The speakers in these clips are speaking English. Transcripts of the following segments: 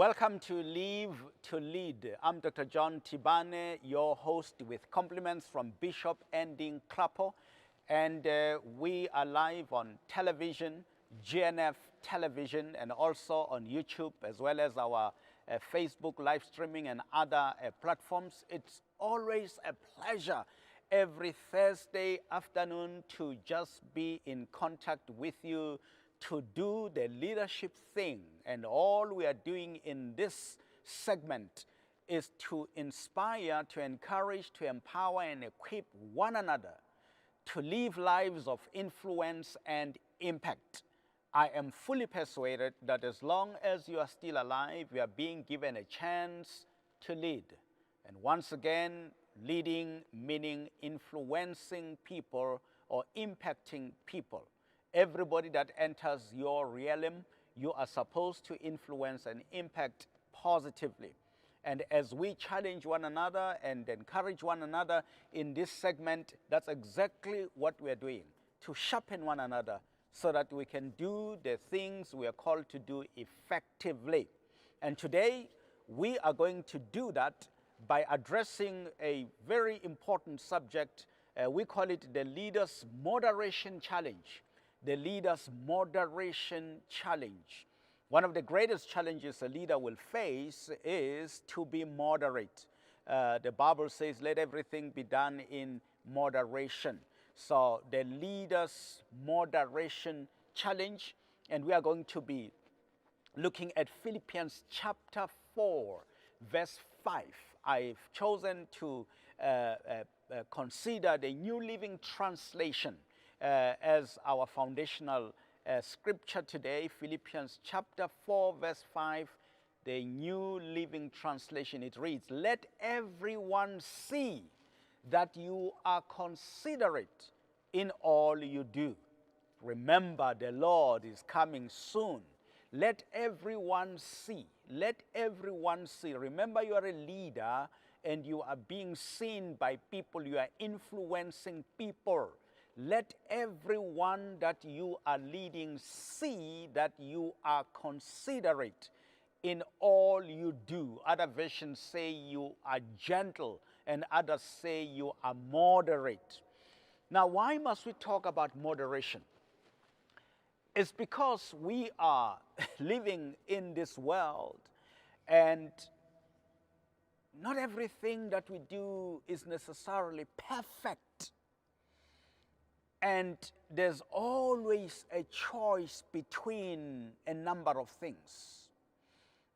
Welcome to Live to Lead. I'm Dr. John Tibane, your host, with compliments from Bishop Ending Klapo. And we are live on television, GNF television, and also on YouTube, as well as our Facebook live streaming and other platforms. It's always a pleasure every Thursday afternoon to just be in contact with you, to do the leadership thing. And all we are doing in this segment is to inspire, to encourage, to empower and equip one another to live lives of influence and impact. I am fully persuaded that as long as you are still alive, you are being given a chance to lead. And once again, leading meaning influencing people or impacting people. Everybody that enters your realm, you are supposed to influence and impact positively. And as we challenge one another and encourage one another in this segment, that's exactly what we're doing, to sharpen one another so that we can do the things we are called to do effectively. And today, we are going to do that by addressing a very important subject. We call it the Leaders' Moderation Challenge. The Leaders' Moderation Challenge. One of the greatest challenges a leader will face is to be moderate. The Bible says, let everything be done in moderation. So the Leaders' Moderation Challenge, and we are going to be looking at Philippians chapter 4, verse 5. I've chosen to consider the New Living Translation as our foundational scripture today, Philippians chapter 4, verse 5, the New Living Translation. It reads, let everyone see that you are considerate in all you do. Remember, the Lord is coming soon. Let everyone see. Let everyone see. Remember, you are a leader and you are being seen by people. You are influencing people. Let everyone that you are leading see that you are considerate in all you do. Other versions say you are gentle, and others say you are moderate. Now, why must we talk about moderation? It's because we are living in this world, and not everything that we do is necessarily perfect. And there's always a choice between a number of things.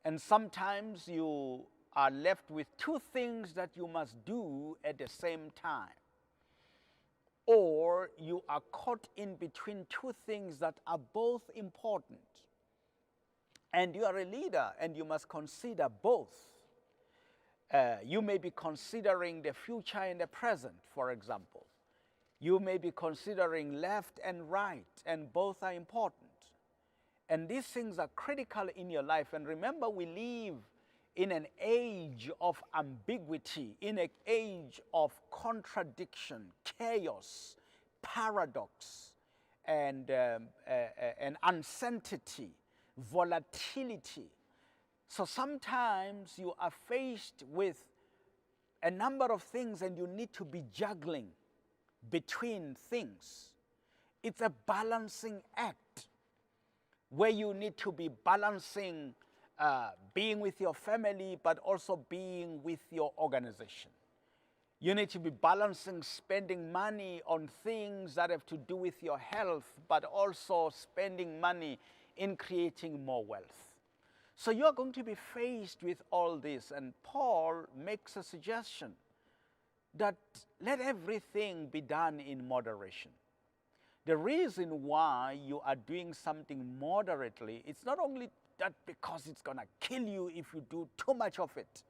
And sometimes you are left with two things that you must do at the same time. Or you are caught in between two things that are both important. And you are a leader and you must consider both. You may be considering the future and the present, for example. You may be considering left and right, and both are important. And these things are critical in your life. And remember, we live in an age of ambiguity, in an age of contradiction, chaos, paradox, and uncertainty, volatility. So sometimes you are faced with a number of things and you need to be juggling between things. It's a balancing act where you need to be balancing being with your family, but also being with your organization. You need to be balancing spending money on things that have to do with your health, but also spending money in creating more wealth. So you're going to be faced with all this, and Paul makes a suggestion that let everything be done in moderation. The reason why you are doing something moderately, it's not only that because it's going to kill you if you do too much of it,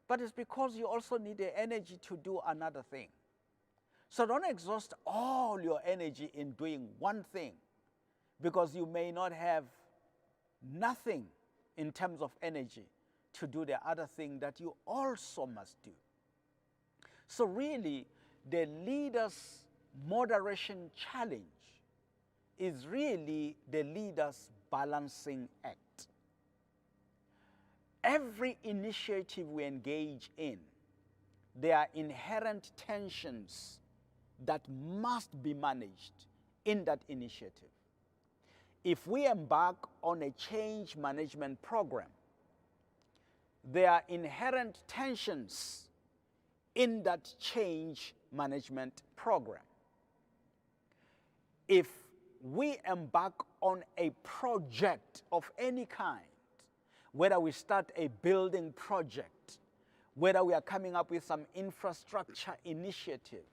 but it's because you also need the energy to do another thing. So don't exhaust all your energy in doing one thing, because you may not have nothing in terms of energy to do the other thing that you also must do. So really, the Leaders' Moderation Challenge is really the leader's balancing act. every initiative we engage in, there are inherent tensions that must be managed in that initiative. If we embark on a change management program, there are inherent tensions in that change management program. If we embark on a project of any kind, whether we start a building project, whether we are coming up with some infrastructure initiative,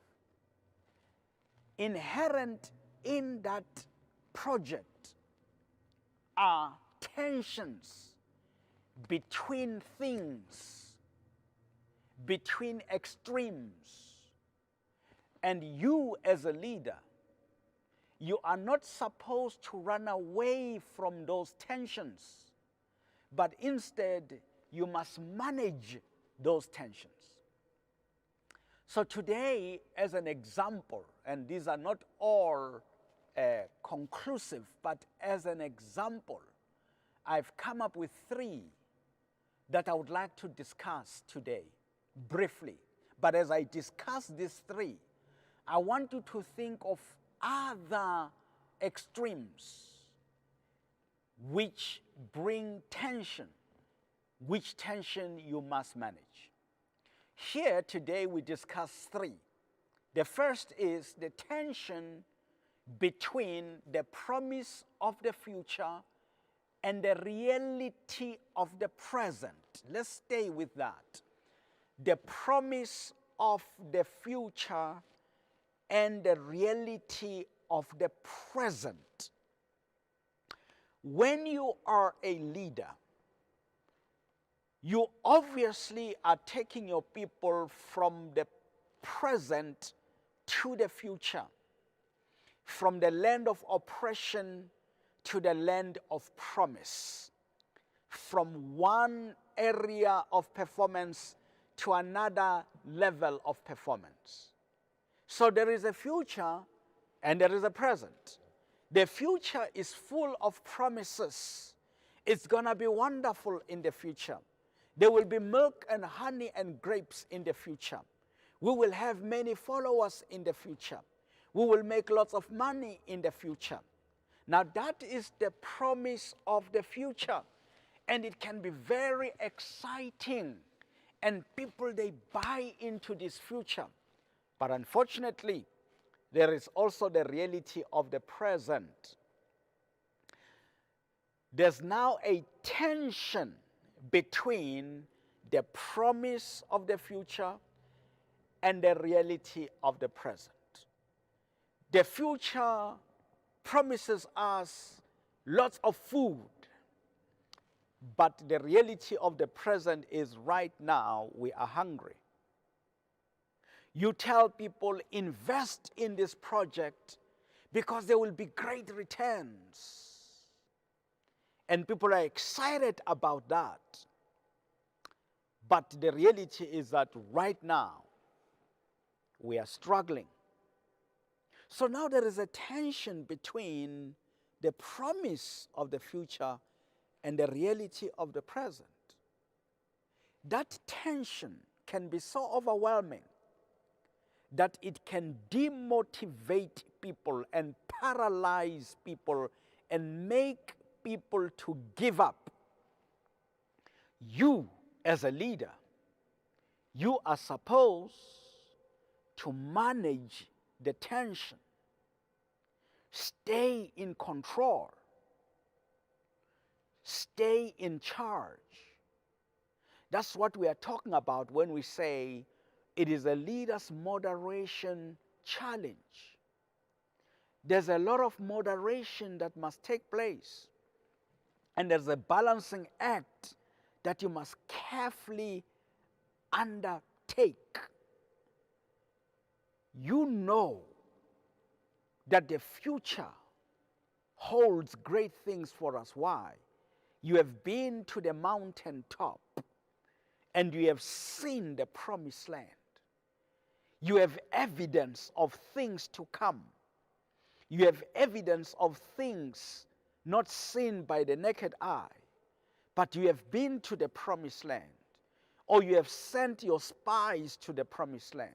inherent in that project are tensions between things, between extremes. And you as a leader, you are not supposed to run away from those tensions, but instead you must manage those tensions. So today, as an example, and these are not all conclusive, but as an example, I've come up with 3 that I would like to discuss today, briefly. But as I discuss these 3, I want you to think of other extremes which bring tension, which tension you must manage. Here today we discuss 3. The first is the tension between the promise of the future and the reality of the present. Let's stay with that. The promise of the future and the reality of the present. When you are a leader, you obviously are taking your people from the present to the future, from the land of oppression to the land of promise, from one area of performance to another level of performance. So there is a future and there is a present. The future is full of promises. It's going to be wonderful in the future. There will be milk and honey and grapes in the future. We will have many followers in the future. We will make lots of money in the future. Now that is the promise of the future, and it can be very exciting, and people, they buy into this future. But unfortunately, there is also the reality of the present. There's now a tension between the promise of the future and the reality of the present. The future promises us lots of food, but the reality of the present is right now we are hungry. You tell people, invest in this project because there will be great returns. And people are excited about that. But the reality is that right now we are struggling. So now there is a tension between the promise of the future and the reality of the present. That tension can be so overwhelming that it can demotivate people and paralyze people and make people to give up. You, as a leader, you are supposed to manage the tension. Stay in control. Stay in charge. That's what we are talking about when we say it is a leader's moderation challenge. There's a lot of moderation that must take place. And there's a balancing act that you must carefully undertake. You know that the future holds great things for us. Why? You have been to the mountaintop and you have seen the promised land. You have evidence of things to come. You have evidence of things not seen by the naked eye, but you have been to the promised land, or you have sent your spies to the promised land,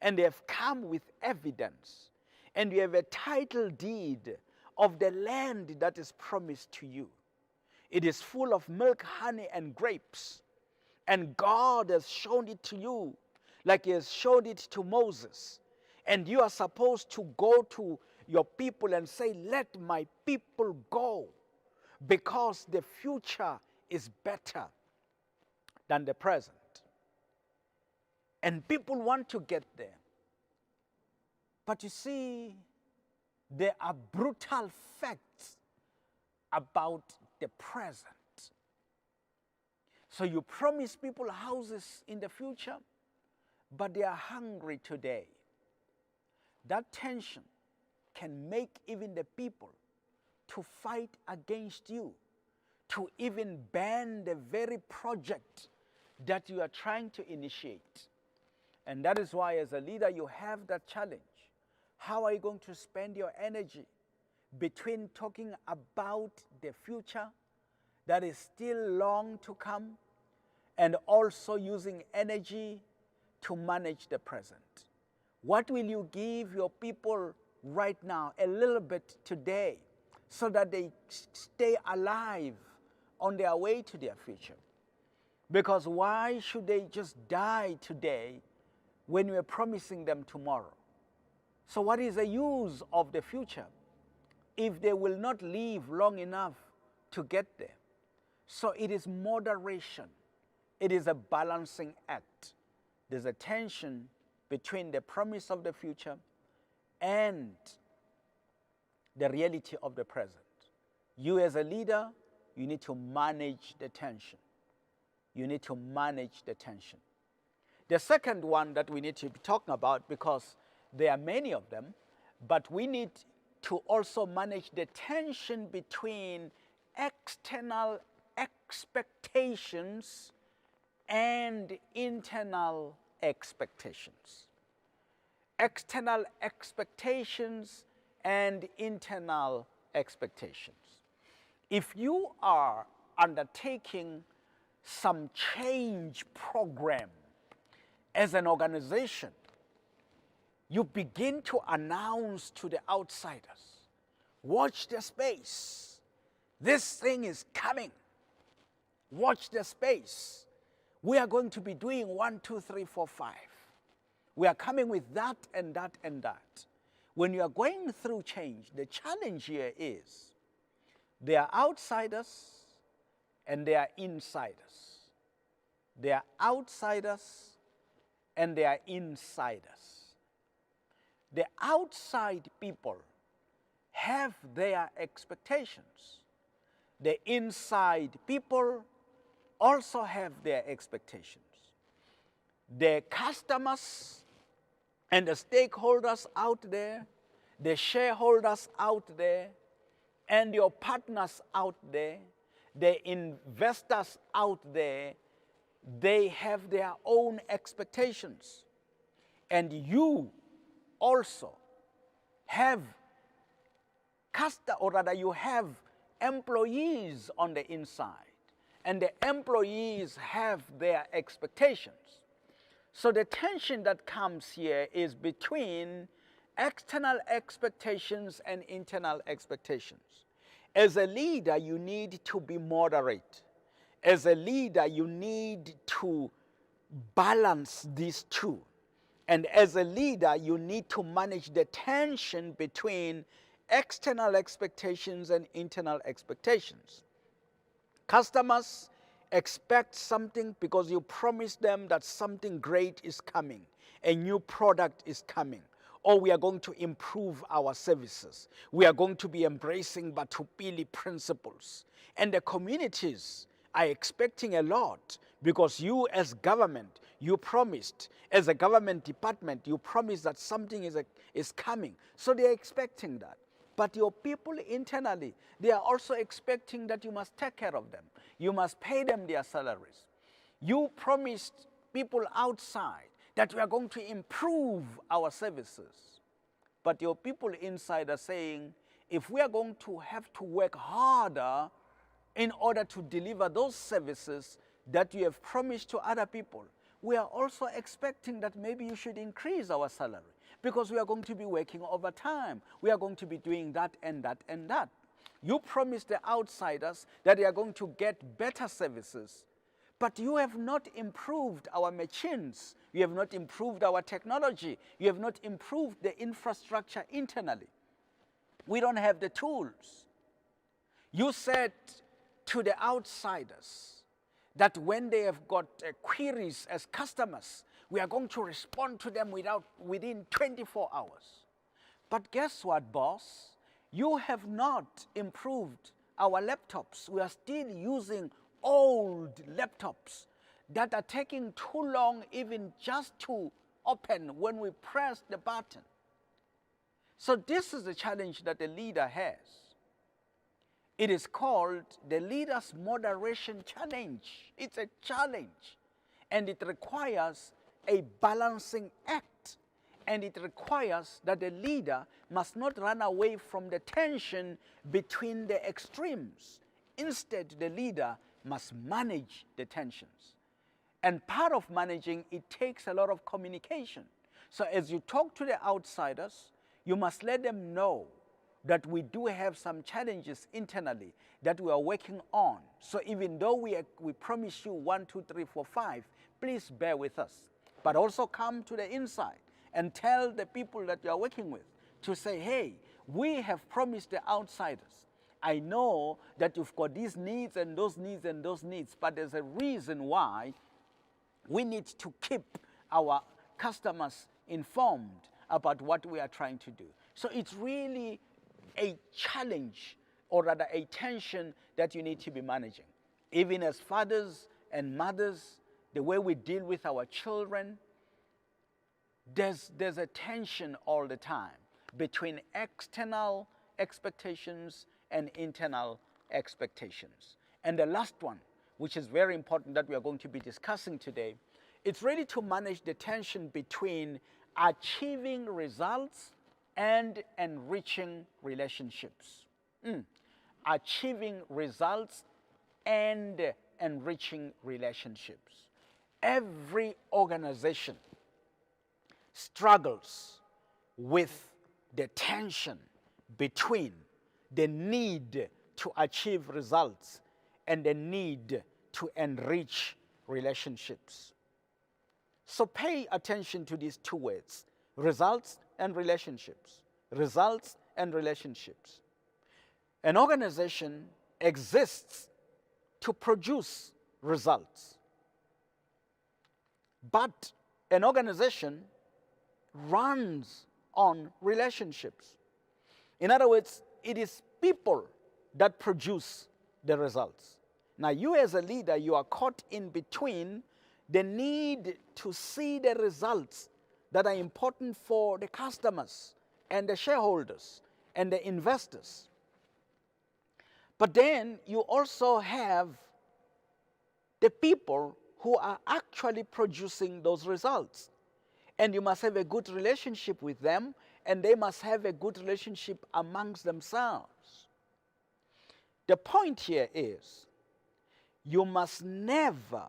and they have come with evidence, and you have a title deed of the land that is promised to you. It is full of milk, honey, and grapes, and God has shown it to you like He has showed it to Moses. And you are supposed to go to your people and say, let my people go, because the future is better than the present. And people want to get there. But you see, there are brutal facts about the present. So you promise people houses in the future, but they are hungry today. That tension can make even the people to fight against you, to even ban the very project that you are trying to initiate. And that is why, as a leader, you have that challenge. How are you going to spend your energy between talking about the future that is still long to come, and also using energy to manage the present? What will you give your people right now, a little bit today, so that they stay alive on their way to their future? Because why should they just die today when we're promising them tomorrow? So what is the use of the future if they will not live long enough to get there? So it is moderation. It is a balancing act. There's a tension between the promise of the future and the reality of the present. You as a leader, you need to manage the tension. You need to manage the tension. The second one that we need to be talking about, because there are many of them, but we need to also manage the tension between external expectations and internal expectations. External expectations and internal expectations. If you are undertaking some change program as an organization, you begin to announce to the outsiders, watch the space. This thing is coming. Watch the space. We are going to be doing 1, 2, 3, 4, 5. We are coming with that and that and that. When you are going through change, the challenge here is there are outsiders and there are insiders. There are outsiders and there are insiders. The outside people have their expectations. The inside people also have their expectations. The customers and the stakeholders out there, the shareholders out there, and your partners out there, the investors out there, they have their own expectations. And you also have you have employees on the inside, and the employees have their expectations. So the tension that comes here is between external expectations and internal expectations. As a leader, you need to be moderate. As a leader, you need to balance these two. And as a leader, you need to manage the tension between external expectations and internal expectations. Customers expect something because you promised them that something great is coming, a new product is coming, or we are going to improve our services. We are going to be embracing Batupili principles. And the communities are expecting a lot because you as government, you promised, as a government department, you promised that something is coming. So they are expecting that. But your people internally, they are also expecting that you must take care of them. You must pay them their salaries. You promised people outside that we are going to improve our services. But your people inside are saying, if we are going to have to work harder in order to deliver those services that you have promised to other people, we are also expecting that maybe you should increase our salary because we are going to be working overtime. We are going to be doing that and that and that. You promised the outsiders that they are going to get better services, but you have not improved our machines. You have not improved our technology. You have not improved the infrastructure internally. We don't have the tools. You said to the outsiders that when they have got queries as customers, we are going to respond to them within 24 hours. But guess what, boss? You have not improved our laptops. We are still using old laptops that are taking too long even just to open when we press the button. So this is the challenge that the leader has. It is called the Leader's Moderation Challenge. It's a challenge, and it requires a balancing act, and it requires that the leader must not run away from the tension between the extremes. Instead, the leader must manage the tensions. And part of managing, it takes a lot of communication. So as you talk to the outsiders, you must let them know that we do have some challenges internally that we are working on. So even though we promise you 1, 2, 3, 4, 5, please bear with us. But also come to the inside and tell the people that you are working with to say, hey, we have promised the outsiders. I know that you've got these needs and those needs and those needs, but there's a reason why we need to keep our customers informed about what we are trying to do. So it's really a challenge, or rather a tension that you need to be managing. Even as fathers and mothers, the way we deal with our children, there's a tension all the time between external expectations and internal expectations. And the last one, which is very important that we are going to be discussing today, it's really to manage the tension between achieving results and enriching relationships. Achieving results and enriching relationships. Every organization struggles with the tension between the need to achieve results and the need to enrich relationships. So pay attention to these two words: results and relationships. Results and relationships. An organization exists to produce results, but an organization runs on relationships. In other words, it is people that produce the results. Now, you as a leader, you are caught in between the need to see the results that are important for the customers and the shareholders and the investors. But then you also have the people who are actually producing those results. And you must have a good relationship with them, and they must have a good relationship amongst themselves. The point here is, you must never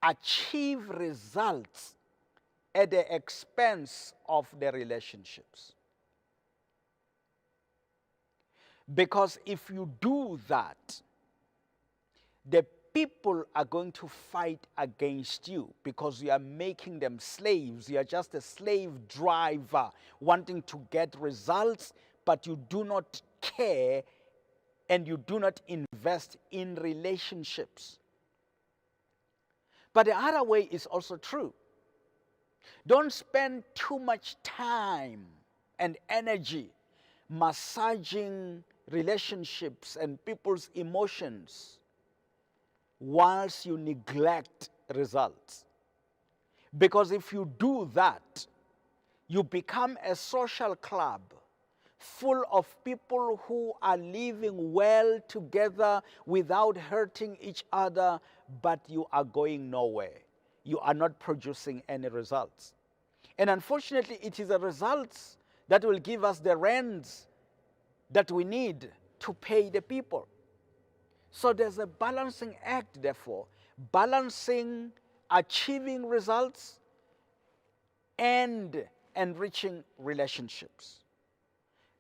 achieve results at the expense of the relationships. Because if you do that, the people are going to fight against you because you are making them slaves. You are just a slave driver wanting to get results, but you do not care and you do not invest in relationships. But the other way is also true. Don't spend too much time and energy massaging relationships and people's emotions whilst you neglect results. Because if you do that, you become a social club full of people who are living well together without hurting each other, but you are going nowhere. You are not producing any results. And unfortunately, it is the results that will give us the rents that we need to pay the people. So there's a balancing act, therefore, balancing achieving results and enriching relationships.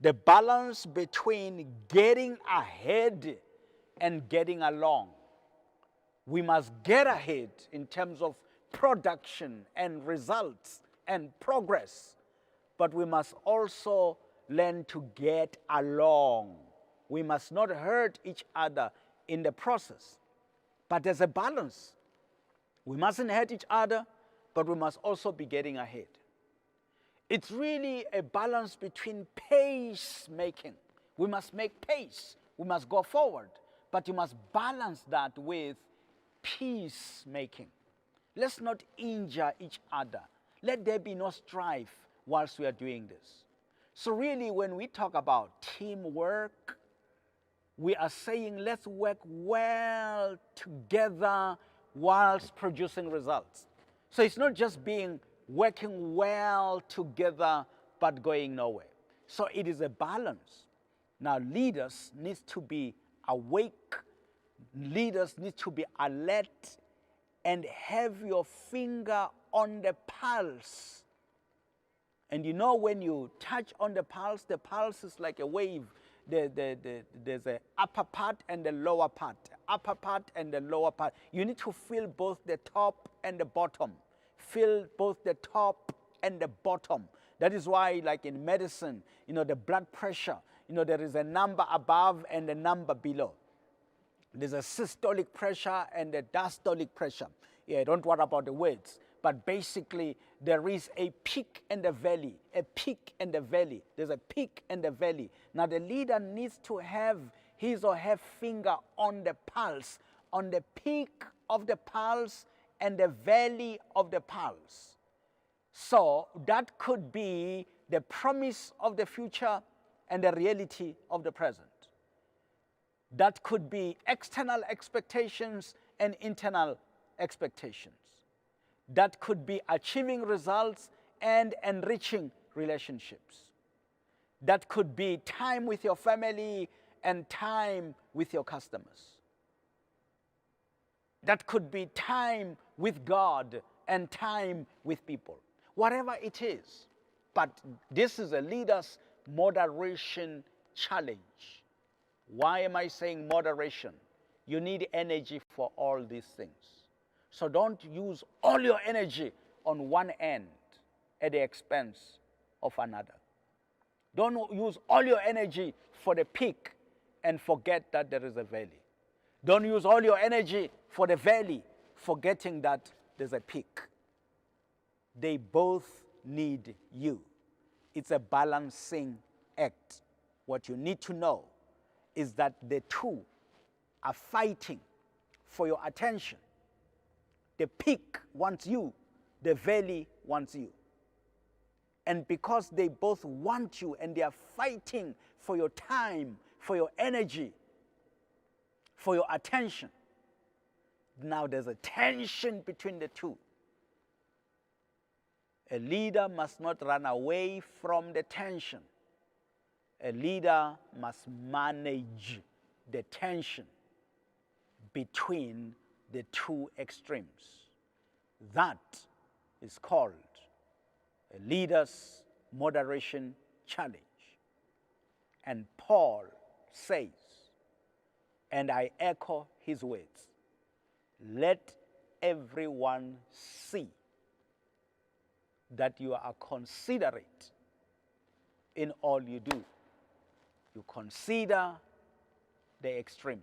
The balance between getting ahead and getting along. We must get ahead in terms of production and results and progress, but we must also learn to get along. We must not hurt each other in the process, but there's a balance. We mustn't hurt each other, but we must also be getting ahead. It's really a balance between pace making. We must make pace. We must go forward, but you must balance that with peacemaking. Let's not injure each other. Let there be no strife whilst we are doing this. So really, when we talk about teamwork, we are saying let's work well together whilst producing results. So it's not just working well together but going nowhere. So it is a balance. Now leaders need to be awake, leaders need to be alert and have your finger on the pulse. And you know, when you touch on the pulse is like a wave. There's an upper part and the lower part, upper part and the lower part. You need to feel both the top and the bottom. Feel both the top and the bottom. That is why, like in medicine, the blood pressure, there is a number above and a number below. There's a systolic pressure and a diastolic pressure. Yeah, don't worry about the words. But basically, there is a peak and a valley, a peak and a valley. There's a peak and a valley. Now, the leader needs to have his or her finger on the pulse, on the peak of the pulse and the valley of the pulse. So that could be the promise of the future and the reality of the present. That could be external expectations and internal expectations. That could be achieving results and enriching relationships. That could be time with your family and time with your customers. That could be time with God and time with people. Whatever it is. But this is a leader's moderation challenge. Why am I saying moderation? You need energy for all these things. So don't use all your energy on one end at the expense of another. Don't use all your energy for the peak and forget that there is a valley. Don't use all your energy for the valley, forgetting that there's a peak. They both need you. It's a balancing act. What you need to know is that the two are fighting for your attention. The peak wants you, the valley wants you. And because they both want you and they are fighting for your time, for your energy, for your attention, now there's a tension between the two. A leader must not run away from the tension. A leader must manage the tension between the two extremes. That is called a leader's moderation challenge. And Paul says, and I echo his words, let everyone see that you are considerate in all you do. You consider the extremes,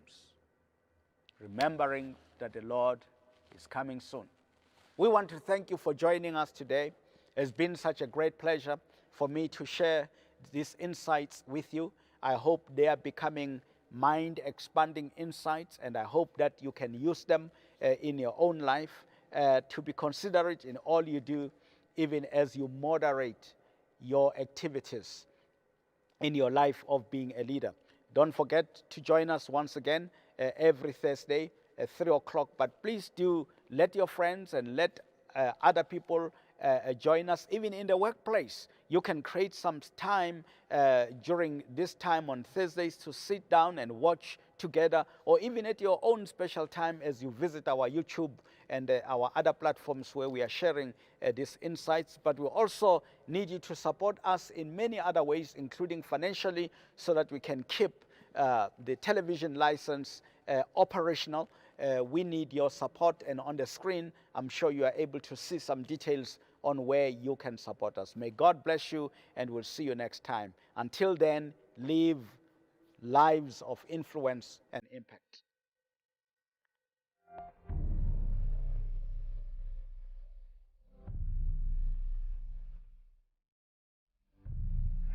remembering that the Lord is coming soon. We want to thank you for joining us today. It's been such a great pleasure for me to share these insights with you. I hope they are becoming mind-expanding insights, and I hope that you can use them in your own life to be considerate in all you do, even as you moderate your activities in your life of being a leader. Don't forget to join us once again every Thursday at 3 o'clock. But please do let your friends and let other people join us, even in the workplace. you can create some time during this time on Thursdays to sit down and watch together, or even at your own special time as you visit our YouTube and our other platforms where we are sharing these insights. But we also need you to support us in many other ways, including financially, so that we can keep the television license operational. We need your support, and on the screen, I'm sure you are able to see some details on where you can support us. May God bless you, and we'll see you next time. Until then, live lives of influence and impact.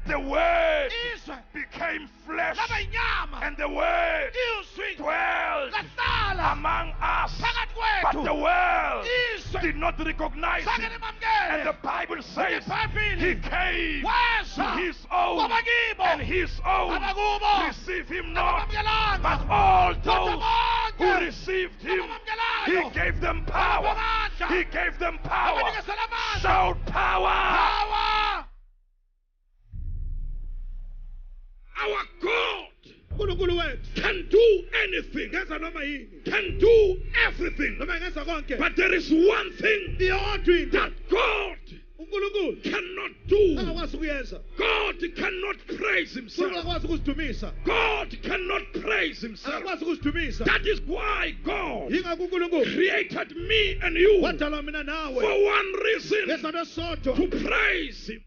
The word became flesh, and the word dwelt among us. But the world did not recognize him. And the Bible says he came to his own, and his own received him not. But all those who received him, he gave them power. He gave them power. Shout power! Our God can do anything, can do everything. But there is one thing that God cannot do. God cannot praise himself. God cannot praise himself. That is why God created me and you for one reason: to praise him.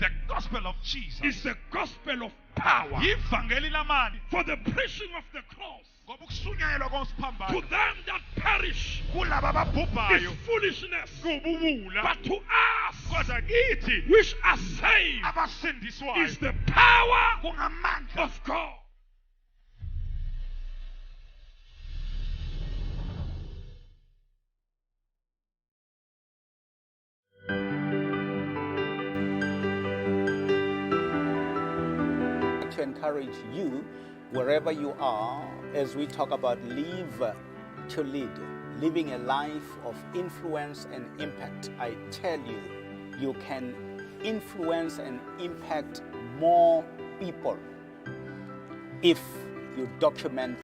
The gospel of Jesus is the gospel of power. For the preaching of the cross to them that perish is foolishness, but to us which are saved is the power of God. To encourage you wherever you are as we talk about live to lead, living a life of influence and impact. I tell you, you can influence and impact more people if you document